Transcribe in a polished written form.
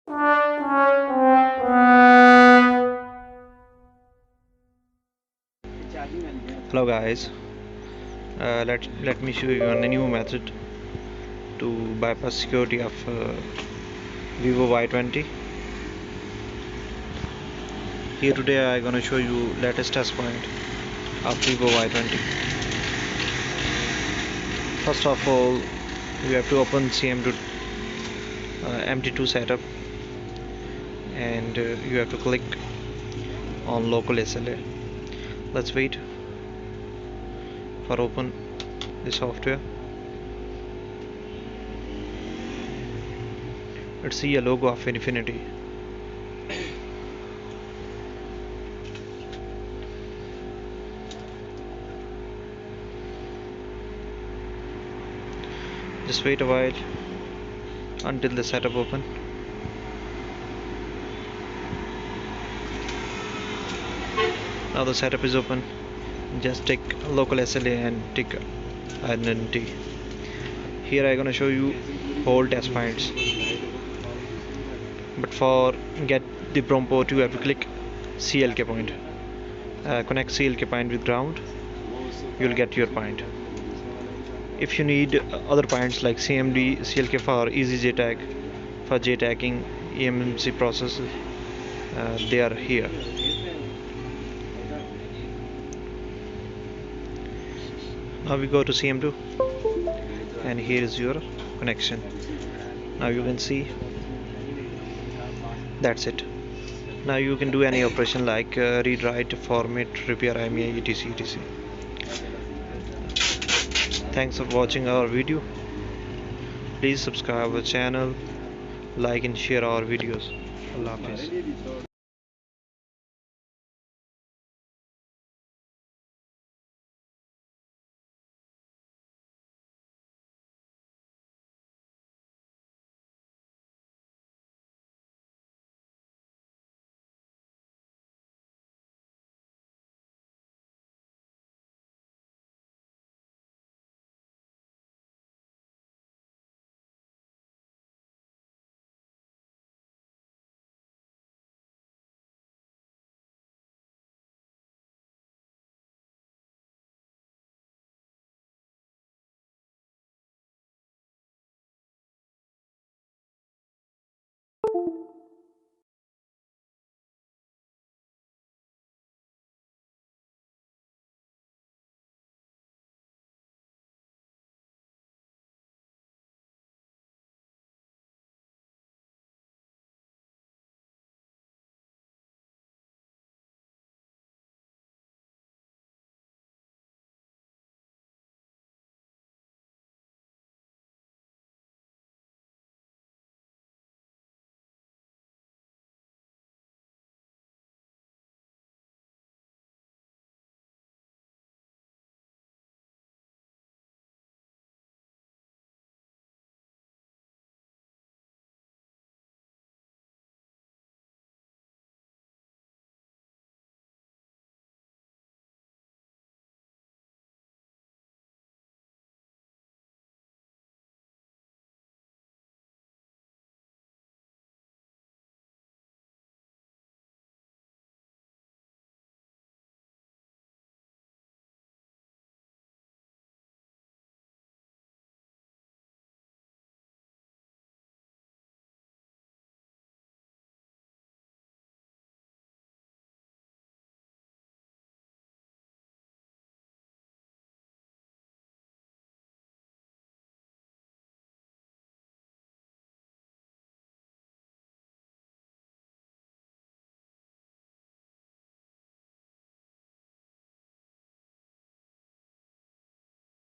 Hello guys, let me show you a new method to bypass security of Vivo Y20. Here today I'm gonna show you latest test point of Vivo Y20. First of all, you have to open CM2 MT2 setup, and you have to click on local SLA. Let's wait for open the software. Let's see a logo of Infinity. Just wait a while until the setup open. Now the setup is open. Just take local SLA and take identity. Here I'm gonna show you whole test points. But for get the prom port, you have to click CLK point. Connect CLK point with ground. You'll get your point. If you need other points like CMD, CLK for easy JTAG, for JTAGing, EMMC processes, they are here. Now we go to CM2, and here is your connection. Now you can see that's it. Now you can do any operation like read, write, format, repair, imei, etc. Thanks for watching our video. Please subscribe our channel, like and share our videos. Allah Hafiz.